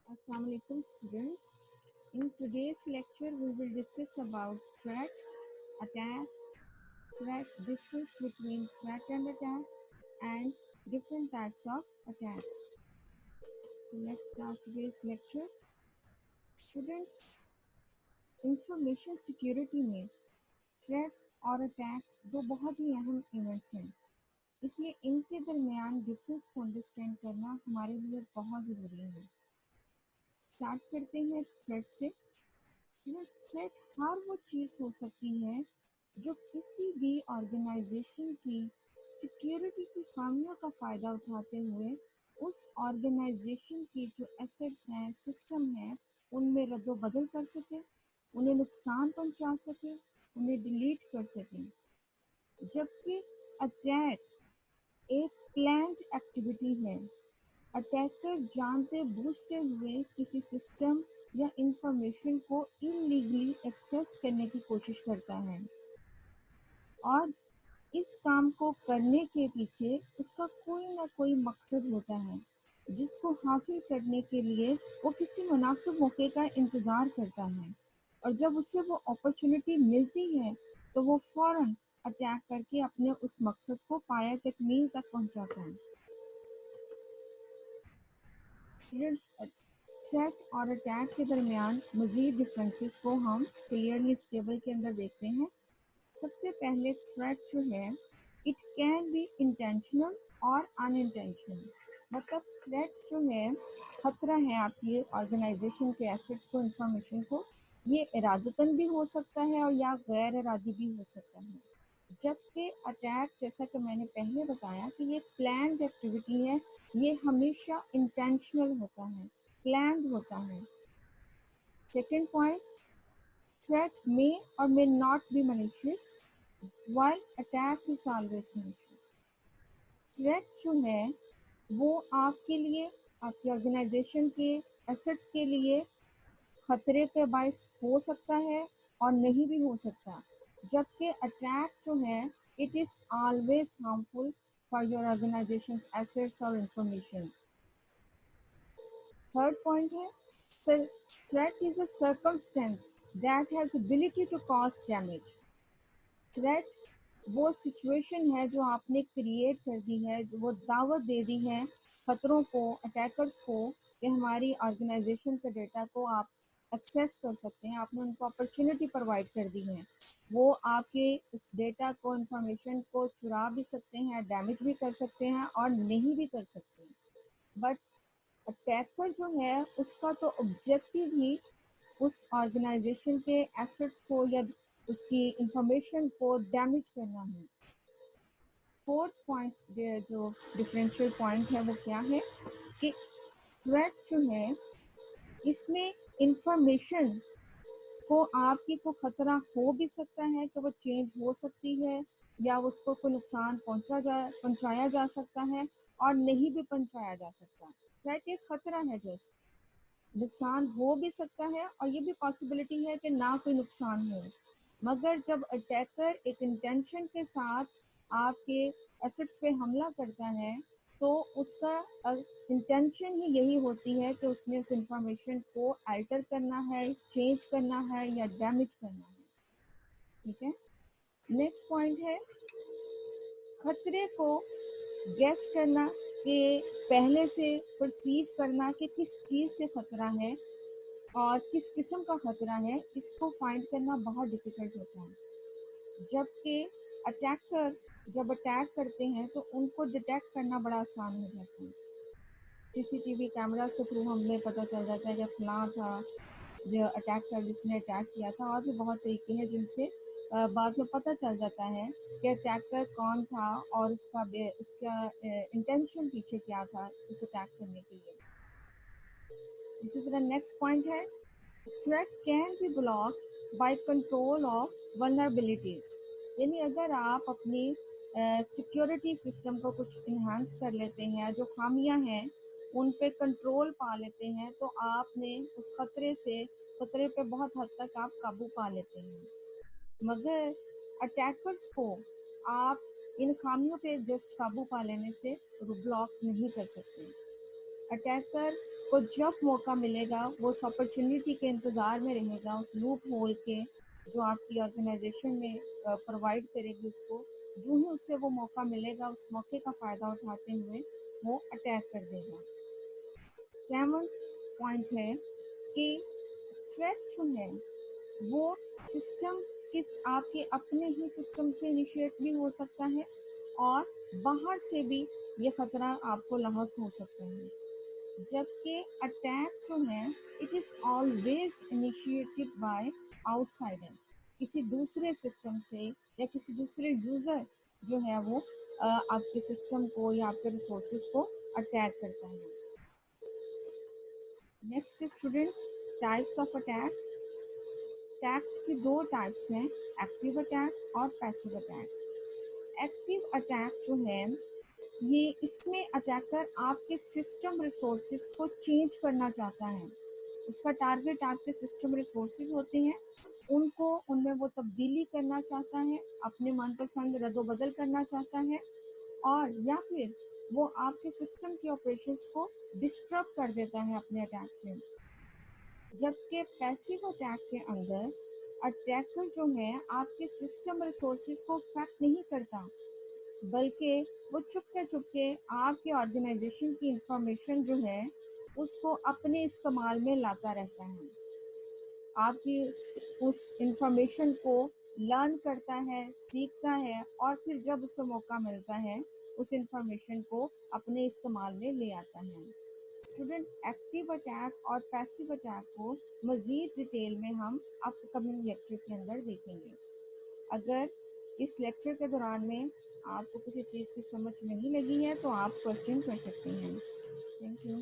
Assalamu alaikum students. In today's lecture we will discuss about threat, attack, threat, difference between threat and attack, and different types of attacks. So let's start today's lecture. Students, information security में threats और attacks दो बहुत ही अहम events हैं, इसलिए इनके दरमियान difference को अंडरस्टैंड करना हमारे लिए बहुत ज़रूरी है। स्टार्ट करते हैं थ्रेट से। थ्रेट हर वो चीज़ हो सकती है जो किसी भी ऑर्गेनाइजेशन की सिक्योरिटी की खामियों का फ़ायदा उठाते हुए उस ऑर्गेनाइजेशन की जो एसेट्स हैं, सिस्टम हैं, उनमें रद्दोबदल कर सके, उन्हें नुकसान पहुंचा सके, उन्हें डिलीट कर सके। जबकि अटैक एक प्लान्ड एक्टिविटी है। अटैकर जानते बूझते हुए किसी सिस्टम या इंफॉर्मेशन को इलीगली एक्सेस करने की कोशिश करता है और इस काम को करने के पीछे उसका कोई ना कोई मकसद होता है, जिसको हासिल करने के लिए वो किसी मुनासिब मौके का इंतज़ार करता है और जब उसे वो अपॉर्चुनिटी मिलती है तो वो फ़ौरन अटैक करके अपने उस मकसद को पाया तकमील तक पहुंचाता है। थ्रेट और अटैक के दरमियान मज़ीद डिफरेंसेस को हम क्लियरली इस टेबल के अंदर देखते हैं। सबसे पहले थ्रेट जो है, इट कैन बी इंटेंशनल और अनइंटेंशनल। मतलब थ्रेट्स जो है, खतरा है आपकी ऑर्गेनाइजेशन के एसेट्स को, इंफॉर्मेशन को, ये इरादतन भी हो सकता है और या गैर इरादी भी हो सकता है। जबकि अटैक, जैसा कि मैंने पहले बताया कि ये प्लान्ड एक्टिविटी है, ये हमेशा इंटेंशनल होता है, प्लान्ड होता है। Second point, threat may or may not be malicious, while attack is always malicious. Threat जो है वो आपके लिए, आपकी ऑर्गेनाइजेशन के एसेट्स के लिए खतरे का बायस हो सकता है और नहीं भी हो सकता, जबकि अटैक जो है it is always harmful for your organisation assets और इंफॉर्मेशन। थर्ड पॉइंट है, threat is a circumstance that has ability to cause damage. Threat वो सिचुएशन है जो आपने क्रिएट कर दी है, जो वो दावत दे दी है खतरों को, अटैकर्स को, कि हमारी ऑर्गेनाइजेशन के डेटा को आप एक्सेस कर सकते हैं। आपने उनको अपॉर्चुनिटी प्रोवाइड कर दी है, वो आपके इस डेटा को, इंफॉर्मेशन को चुरा भी सकते हैं, डैमेज भी कर सकते हैं और नहीं भी कर सकते हैं। बट अटैकर जो है उसका तो ऑब्जेक्टिव ही उस ऑर्गेनाइजेशन के एसेट्स को या उसकी इंफॉर्मेशन को डैमेज करना है। फोर्थ पॉइंट जो डिफरेंशियल पॉइंट है वो क्या है कि थ्रेट जो है इसमें इंफॉर्मेशन को आपकी को खतरा हो भी सकता है कि वो चेंज हो सकती है या उसको कोई नुकसान पहुंचाया जा सकता है और नहीं भी पहुंचाया जा सकता। थ्रेट एक खतरा है, जैसे नुकसान हो भी सकता है और ये भी पॉसिबिलिटी है कि ना कोई नुकसान हो। मगर जब अटैकर एक इंटेंशन के साथ आपके एसेट्स पे हमला करता है तो उसका इंटेंशन ही यही होती है कि उसने उस इंफॉर्मेशन को अल्टर करना है, चेंज करना है या डैमेज करना है। ठीक है, नेक्स्ट पॉइंट है खतरे को गैस करना, कि पहले से परसीव करना कि किस चीज़ से खतरा है और किस किस्म का खतरा है, इसको फाइंड करना बहुत डिफिकल्ट होता है। जबकि अटैकर्स जब अटैक करते हैं तो उनको डिटेक्ट करना बड़ा आसान हो जाता है। सीसीटीवी कैमरास के थ्रू हमें पता चल जाता है कि फलां था जो अटैकर, जिसने अटैक किया था। और भी बहुत तरीके हैं जिनसे बाद में पता चल जाता है कि अटैकर कौन था और उसका इंटेंशन पीछे क्या था उस अटैक करने के लिए। इसी तरह नेक्स्ट पॉइंट है threat can be block by control of vulnerabilities. यानी अगर आप अपनी सिक्योरिटी सिस्टम को कुछ इन्हांस कर लेते हैं, जो खामियां हैं उन पे कंट्रोल पा लेते हैं, तो आपने उस खतरे पे बहुत हद तक आप काबू पा लेते हैं। मगर अटैकर्स को आप इन खामियों पे जस्ट काबू पा लेने से ब्लॉक नहीं कर सकते। अटैकर को जब मौका मिलेगा वो उस अपॉर्चुनिटी के इंतज़ार में रहेगा, उस लूप होल के जो आपकी ऑर्गेनाइजेशन में प्रोवाइड करेगी उसको। जो ही उससे वो मौका मिलेगा उस मौके का फ़ायदा उठाते हुए वो अटैक कर देगा। 7th पॉइंट है कि थ्रेट जो है वो सिस्टम किस आपके अपने ही सिस्टम से इनिशिएट भी हो सकता है और बाहर से भी ये खतरा आपको लाहक हो सकता है। जबकि अटैक जो है it is always initiated by outsider, किसी दूसरे सिस्टम से या किसी दूसरे यूज़र जो है वो आपके सिस्टम को या आपके रिसोर्सेज को अटैक करता है। Next student, types of attack. Attacks की दो टाइप्स हैं, एक्टिव अटैक और पैसिव अटैक। एक्टिव अटैक जो है ये इसमें अटैकर आपके सिस्टम रिसोर्सेज को चेंज करना चाहता है। उसका टारगेट आपके सिस्टम रिसोर्सेज होते हैं, उनको उनमें वो तब्दीली करना चाहता है, अपने मनपसंद रद्दोबदल करना चाहता है, और या फिर वो आपके सिस्टम के ऑपरेशंस को डिस्टर्ब कर देता है अपने अटैक से। जबकि पैसिव अटैक के अंदर अटैकर जो है आपके सिस्टम रिसोर्सेज को अफेक्ट नहीं करता, बल्कि वो चुपके चुपके आपके ऑर्गेनाइजेशन की इंफॉर्मेशन जो है उसको अपने इस्तेमाल में लाता रहता है। आपकी उस इंफॉर्मेशन को लर्न करता है, सीखता है, और फिर जब उसे मौका मिलता है उस इंफॉर्मेशन को अपने इस्तेमाल में ले आता है। स्टूडेंट, एक्टिव अटैक और पैसिव अटैक को मज़ीद डिटेल में हम अपकमिंग लेक्चर के अंदर देखेंगे। अगर इस लेक्चर के दौरान में आपको किसी चीज़ की समझ नहीं लगी है तो आप क्वेश्चन कर सकते हैं। Thank you.